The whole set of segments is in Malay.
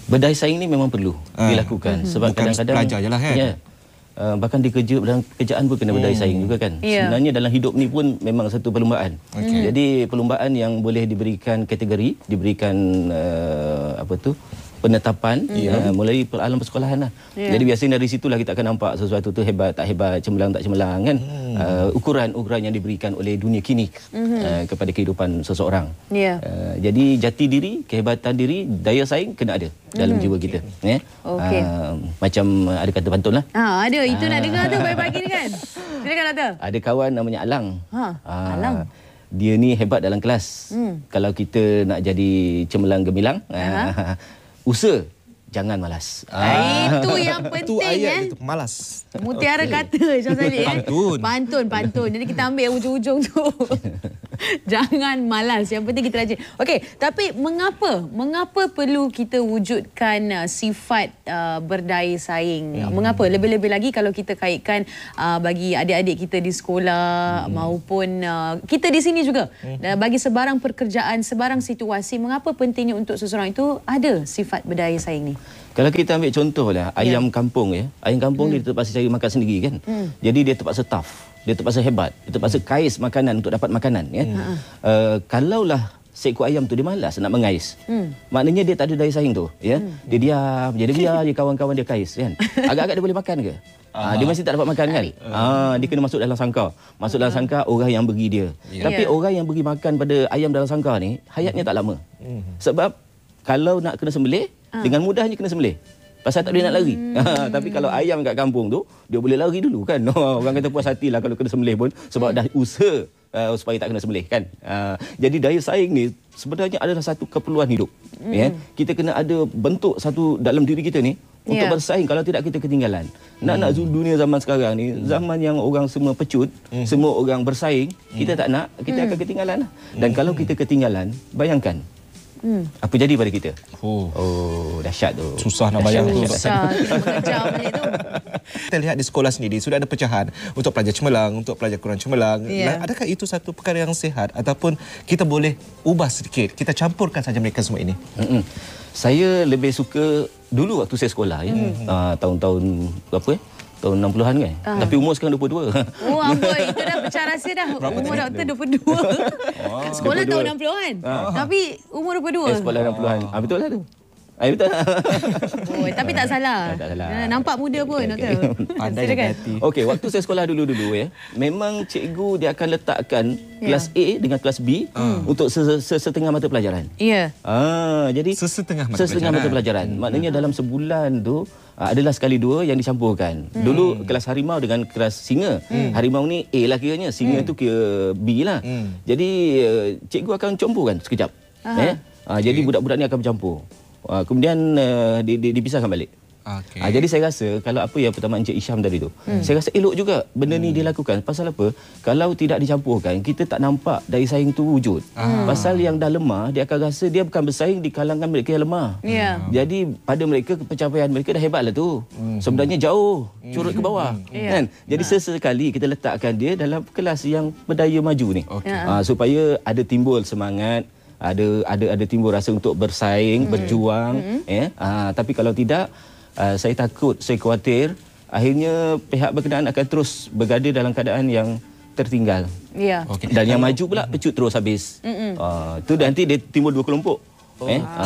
Berdaya saing ni memang perlu dilakukan sebab kadang-kadang belajar je lah kan. Ya, bahkan di dalam kerjaan pun kena berdaya saing juga kan. Sebenarnya dalam hidup ni pun memang satu perlumbaan. Jadi perlumbaan yang boleh diberikan kategori, diberikan penetapan mulai alam persekolahan lah. Jadi biasanya dari situlah kita akan nampak sesuatu tu hebat tak hebat, cemerlang tak cemerlang kan. Ukuran-ukuran yang diberikan oleh dunia kini kepada kehidupan seseorang. Jadi jati diri, kehebatan diri, daya saing kena ada dalam jiwa kita. Macam ada kata pantun lah. Ada, itu nak dengar tu pagi-pagi ni kan. Silakan Doktor. Ada kawan namanya Alang. Alang. Dia ni hebat dalam kelas. Kalau kita nak jadi cemerlang gemilang, usaha jangan malas. Itu yang penting. Itu ayat itu malas. Mutiara kata Syah Salleh. Pantun. Jadi kita ambil yang ujung-ujung tu. Jangan malas. Yang penting kita rajin. Okey, tapi mengapa perlu kita wujudkan sifat berdaya saing? Mengapa? Lebih-lebih lagi kalau kita kaitkan bagi adik-adik kita di sekolah maupun kita di sini juga. Bagi sebarang pekerjaan, sebarang situasi, mengapa pentingnya untuk seseorang itu ada sifat berdaya saing ni? Kalau kita ambil contohlah ayam kampung ya. Ayam kampung dia terpaksa cari makan sendiri kan. Jadi dia terpaksa tough, dia terpaksa hebat, dia terpaksa kais makanan untuk dapat makanan ya. Kalaulah seekor ayam tu dia malas nak mengais, maknanya dia tak ada daya saing tu ya. Dia diam, dia biar je kawan-kawan dia kais kan. Agak-agak dia boleh makan ke? Dia masih tak dapat makan kan. Dia kena masuk dalam sangkar. Masuk dalam sangkar orang yang beri dia. Tapi orang yang beri makan pada ayam dalam sangkar ni hayatnya tak lama. Sebab kalau nak kena sembelih, dengan mudahnya kena sembelih. Pasal tak boleh nak lari. Tapi kalau ayam kat kampung tu, dia boleh lari dulu kan. Orang kata puas hatilah kalau kena sembelih pun. Sebab dah usaha supaya tak kena sembelih kan. Jadi daya saing ni sebenarnya adalah satu keperluan hidup. Kita kena ada bentuk satu dalam diri kita ni untuk bersaing. Kalau tidak kita ketinggalan. Nak dunia zaman sekarang ni, zaman yang orang semua pecut, semua orang bersaing, kita tak nak, kita akan ketinggalan. Dan kalau kita ketinggalan, bayangkan apa jadi pada kita? Dahsyat tu. Susah nak bayang tu. Susah kita mengejar balik tu. Kita lihat di sekolah sendiri sudah ada pecahan untuk pelajar cemerlang, untuk pelajar kurang cemerlang. Adakah itu satu perkara yang sihat ataupun kita boleh ubah sedikit, kita campurkan saja mereka semua ini? Saya lebih suka dulu waktu saya sekolah ya. Tahun-tahun berapa ya? Tahun 60-an kan. Tapi umur sekarang 22. Oh amboi, itu dah pecah rahsia dah. Umur doktor 22. Sekolah tahun 60-an. Tapi umur 22. Sekolah 60-an. Betul lah tu. Betul. Tapi tak salah. Tak salah. Nampak muda pun doktor. Pandai dan hati. Okey, waktu saya sekolah dulu ya, memang cikgu dia akan letakkan kelas A dengan kelas B untuk setengah mata pelajaran. Ya. Jadi sesetengah mata pelajaran. Maknanya dalam sebulan tu adalah sekali dua yang dicampurkan. Dulu kelas harimau dengan kelas singa. Harimau ni A lah kiranya, singa tu kira B lah. Jadi cikgu akan campurkan sekejap. Jadi budak-budak ni akan bercampur. Kemudian dipisahkan balik. Jadi saya rasa kalau apa yang pertama Encik Isham tadi tu, saya rasa elok juga benda ni dilakukan. Pasal apa? Kalau tidak dicampurkan, kita tak nampak daya saing tu wujud. Pasal yang dah lemah, dia akan rasa dia bukan bersaing di kalangan mereka yang lemah. Jadi pada mereka, pencapaian mereka dah hebat lah tu. Sebenarnya jauh, curut ke bawah. Kan? Jadi sesekali kita letakkan dia dalam kelas yang berdaya maju ni. Supaya ada timbul semangat, ada timbul rasa untuk bersaing, berjuang. Tapi kalau tidak, saya takut, saya khawatir akhirnya pihak berkenaan akan terus berada dalam keadaan yang tertinggal. Dan yang maju pula pecut terus habis. Tu nanti dia timbul dua kelompok.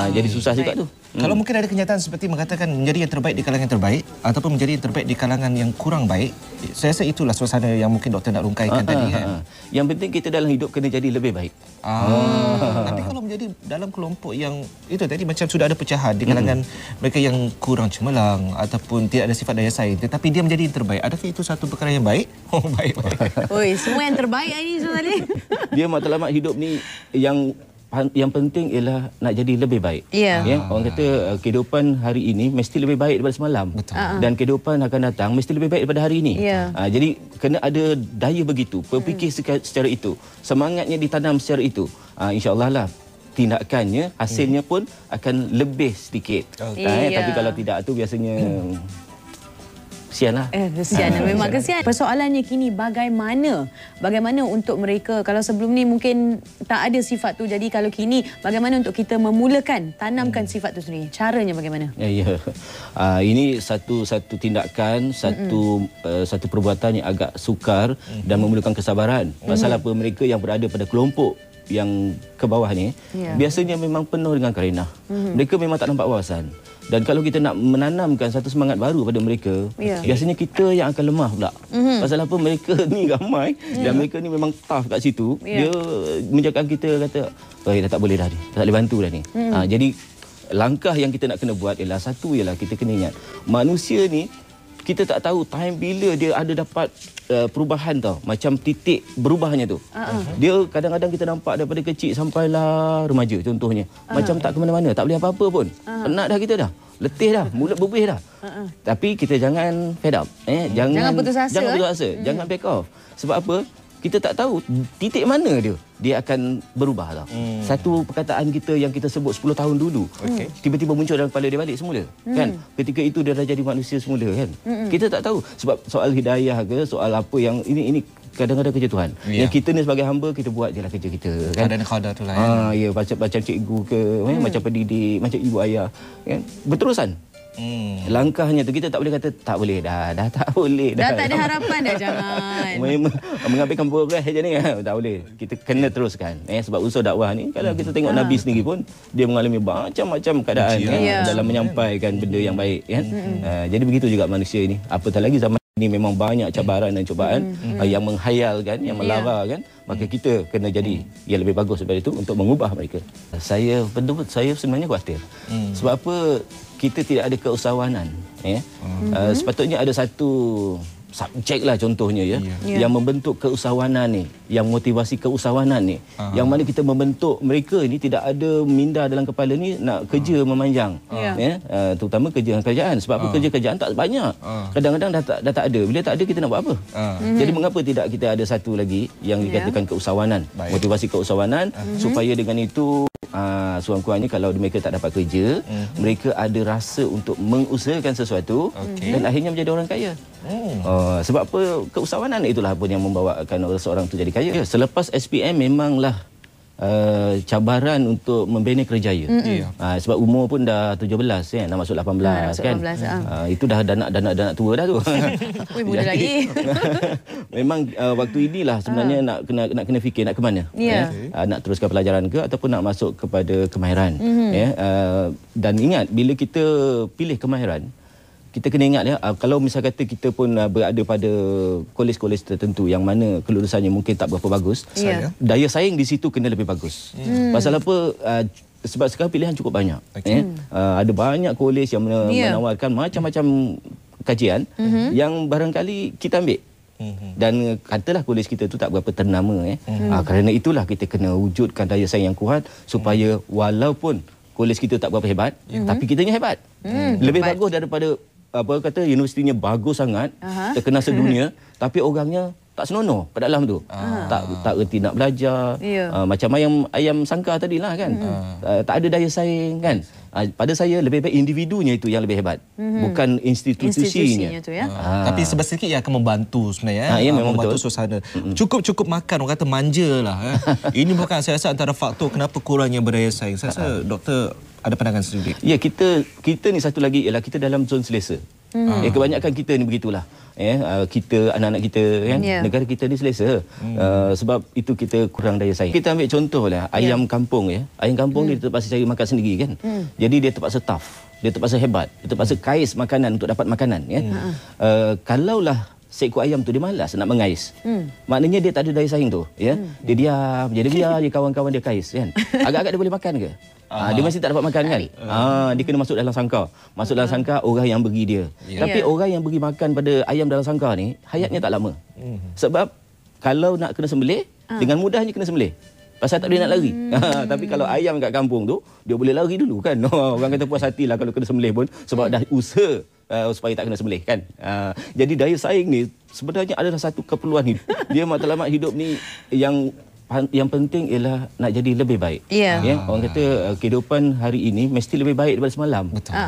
Jadi susah juga tu. Kalau mungkin ada kenyataan seperti mengatakan menjadi yang terbaik di kalangan yang terbaik ataupun menjadi yang terbaik di kalangan yang kurang baik, saya rasa itulah suasana yang mungkin doktor nak rungkaikan tadi kan. Yang penting kita dalam hidup kena jadi lebih baik. Tapi kalau menjadi dalam kelompok yang itu tadi macam sudah ada pecahan di kalangan mereka yang kurang cemerlang ataupun tidak ada sifat daya saing, tetapi dia menjadi yang terbaik, adakah itu satu perkara yang baik? Baik. Oi, semua yang terbaik ini Syah Salleh. Dia matlamat hidup ni yang penting ialah nak jadi lebih baik. Orang kata kehidupan hari ini mesti lebih baik daripada semalam. Dan kehidupan akan datang mesti lebih baik daripada hari ini. Jadi kena ada daya begitu, berfikir secara itu, semangatnya ditanam secara itu. InsyaAllah lah tindakannya, hasilnya pun akan lebih sedikit. Tapi kalau tidak tu biasanya kesian lah. Kesian. Memang kesian. Persoalannya kini bagaimana untuk mereka, kalau sebelum ni mungkin tak ada sifat tu, jadi kalau kini bagaimana untuk kita memulakan tanamkan sifat tu sendiri? Caranya bagaimana? Ya. Ini satu tindakan, satu perbuatan yang agak sukar dan memerlukan kesabaran. Pasal apa, mereka yang berada pada kelompok yang ke bawah ni biasanya memang penuh dengan karenah. Mereka memang tak nampak wawasan. Dan kalau kita nak menanamkan satu semangat baru pada mereka, biasanya kita yang akan lemah pula. Pasal apa, mereka ni ramai dan mereka ni memang tough kat situ. Dia menjadikan kita kata, dah tak boleh dah ni, tak boleh bantu dah ni. Jadi langkah yang kita nak kena buat ialah satu, ialah kita kena ingat manusia ni, kita tak tahu time bila dia ada dapat perubahan tau. Macam titik berubahnya tu. Dia kadang-kadang kita nampak daripada kecil sampailah remaja contohnya. Macam tak ke mana-mana, tak boleh apa-apa pun. Penat dah kita dah. Letih dah, mulut berbih dah. Tapi kita jangan fed up. Jangan putus asa. Jangan back off. Sebab apa? Kita tak tahu titik mana dia akan berubah tau. Satu perkataan kita yang kita sebut 10 tahun dulu, tiba-tiba muncul dalam kepala dia balik semula. Kan? Ketika itu dia dah jadi manusia semula kan. Kita tak tahu sebab soal hidayah ke, soal apa yang ini kadang-kadang kerja Tuhan. Yang kita ni sebagai hamba, kita buat je lah kerja kita kan. Ada qada tu lah ya. Macam cikgu ke, macam pendidik, macam ibu ayah kan. Berterusan. Langkahnya tu kita tak boleh kata tak boleh dah tak boleh dah tak ada harapan dah, jangan mengambilkan progres je ni tak boleh, kita kena teruskan sebab usaha dakwah ni kalau kita tengok Nabi sendiri pun dia mengalami macam-macam keadaan dalam menyampaikan benda yang baik kan. Jadi begitu juga manusia ni, apatah lagi zaman ini memang banyak cabaran dan cubaan yang menghayalkan, yang melara kan, maka kita kena jadi yang lebih bagus daripada itu untuk mengubah mereka. Saya sebenarnya khawatir. Sebab apa, kita tidak ada keusahawanan. Sepatutnya ada satu subjek lah contohnya yang membentuk keusahawanan ni, yang motivasi keusahawanan ni, yang mana kita membentuk mereka ni tidak ada minda dalam kepala ni nak kerja memanjang, terutama kerja kerajaan. Sebab apa, kerja kerajaan tak banyak, kadang-kadang dah tak ada. Bila tak ada, kita nak buat apa? Jadi mengapa tidak kita ada satu lagi yang dikatakan keusahawanan, motivasi keusahawanan, supaya dengan itu sekurang-kurangnya kalau mereka tak dapat kerja, mereka ada rasa untuk mengusahakan sesuatu dan akhirnya menjadi orang kaya. Sebab apa, keusahawanan itulah pun yang membawakan seorang tu jadi kaya. Selepas SPM memanglah cabaran untuk membina kerjaya. Sebab umur pun dah 17 nak masuk 18 kan. Itu dah danak tua dah tu. Muda lagi. Memang waktu inilah sebenarnya nak kena fikir nak ke mana. Nak teruskan pelajaran ke ataupun nak masuk kepada kemahiran. Dan ingat, bila kita pilih kemahiran, kita kena ingat kalau misal kata kita pun berada pada kolej-kolej tertentu yang mana kelulusannya mungkin tak berapa bagus, daya saing di situ kena lebih bagus. Pasal apa? Sebab sekarang pilihan cukup banyak. Ada banyak kolej yang menawarkan macam-macam kajian yang barangkali kita ambil. Dan katalah kolej kita tu tak berapa ternama. Kerana itulah kita kena wujudkan daya saing yang kuat supaya walaupun kolej kita tak berapa hebat, tapi kitanya hebat. Lebih bagus daripada universitinya bagus sangat, terkenal sedunia, tapi orangnya tak senonoh kat dalam tu. Tak reti nak belajar. Macam ayam sangka tadilah kan. Tak ada daya saing kan. Pada saya lebih baik individunya itu yang lebih hebat, bukan institusinya tu tapi sebab sedikit yang akan membantu sebenarnya memang membantu betul. suasana. Cukup makan, orang kata manja lah. Ini bukan, saya rasa antara faktor kenapa kurangnya berdaya saing. Saya rasa doktor ada pandangan sedikit. Ya, kita ni satu lagi ialah kita dalam zon selesa. Kebanyakan kita ni begitulah. Kita, anak-anak kita kan, negara kita ni selesa. Sebab itu kita kurang daya saing. Kita ambil contohlah ayam kampung Ayam kampung dia terpaksa cari makan sendiri kan. Jadi dia terpaksa tough, dia terpaksa hebat, dia terpaksa kais makanan untuk dapat makanan kalaulah seekor ayam tu dia malas nak mengais, maknanya dia tak ada daya saing tu dia diam je, dia biar je kawan-kawan dia kais kan. Agak-agak dia boleh makan ke? Dia masih tak dapat makan kan. Dia kena masuk dalam sangkar. Masuk dalam sangkar orang yang beri dia. Tapi orang yang beri makan pada ayam dalam sangkar ni hayatnya tak lama. Sebab kalau nak kena sembelih, dengan mudahnya kena sembelih. Pasal tak boleh nak lari. Tapi kalau ayam kat kampung tu, dia boleh lari dulu kan. Orang kata puas hatilah kalau kena sembelih pun, sebab dah usaha supaya tak kena sembelih kan. Jadi daya saing ni sebenarnya adalah satu keperluan hidup. Dia matlamat hidup ni yang yang penting ialah nak jadi lebih baik. Orang kata kehidupan hari ini mesti lebih baik daripada semalam.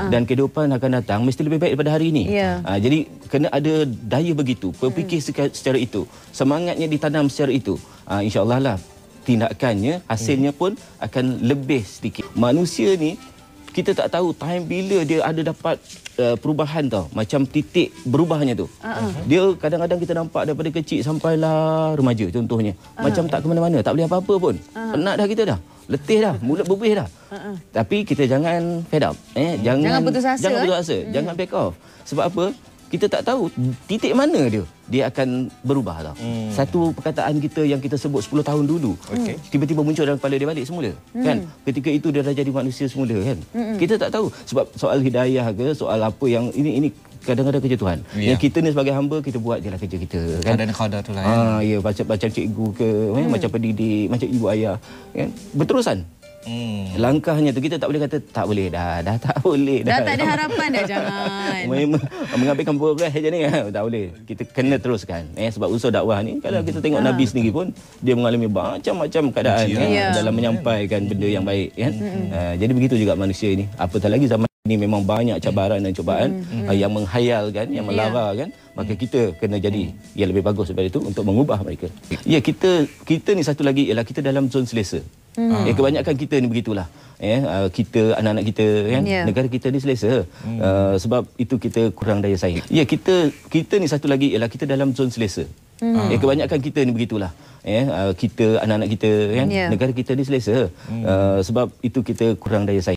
Dan kehidupan akan datang mesti lebih baik daripada hari ini. Jadi kena ada daya begitu, berfikir secara itu, semangatnya ditanam secara itu. InsyaAllah lah tindakannya, hasilnya pun akan lebih sedikit. Manusia ni kita tak tahu time bila dia ada dapat perubahan tau. Macam titik berubahnya tu. Dia kadang-kadang kita nampak daripada kecil sampailah remaja contohnya. Macam tak ke mana-mana, tak boleh apa-apa pun. Penat dah kita dah. Letih dah, mulut berbih dah. Tapi kita jangan fed up. Jangan putus asa. Jangan back off. Sebab apa? Kita tak tahu titik mana dia akan berubah tau. Satu perkataan kita yang kita sebut 10 tahun dulu, tiba-tiba muncul dalam kepala dia balik semula. Kan? Ketika itu dia dah jadi manusia semula kan. Kita tak tahu sebab soal hidayah ke, soal apa yang ini kadang-kadang kerja Tuhan. Yang kita ni sebagai hamba kita buat jelah kerja kita kan. Ada qadar tu lah ya. Macam cikgu ke, macam pendidik, macam ibu ayah kan. Berterusan. Langkahnya tu kita tak boleh kata tak boleh dah tak boleh dah tak ada harapan dah, jangan mengambilkan progres je ni tak boleh, kita kena teruskan sebab usaha dakwah ni kalau kita tengok Nabi sendiri pun dia mengalami macam-macam keadaan dalam menyampaikan benda yang baik kan. Jadi begitu juga manusia ini, apatah lagi zaman ini memang banyak cabaran dan cubaan yang menghayalkan, yang melara kan. Maka kita kena jadi yang lebih bagus daripada itu untuk mengubah mereka. Ya, kita ni satu lagi ialah kita dalam zon selesa. Kebanyakan kita ni begitulah. Kita, anak-anak kita kan, negara kita ni selesa. Sebab itu kita kurang daya saing. Ya, kita ni satu lagi ialah kita dalam zon selesa. Kebanyakan kita ni begitulah. Kita, anak-anak kita kan, negara kita ni selesa. Sebab itu kita kurang daya saing.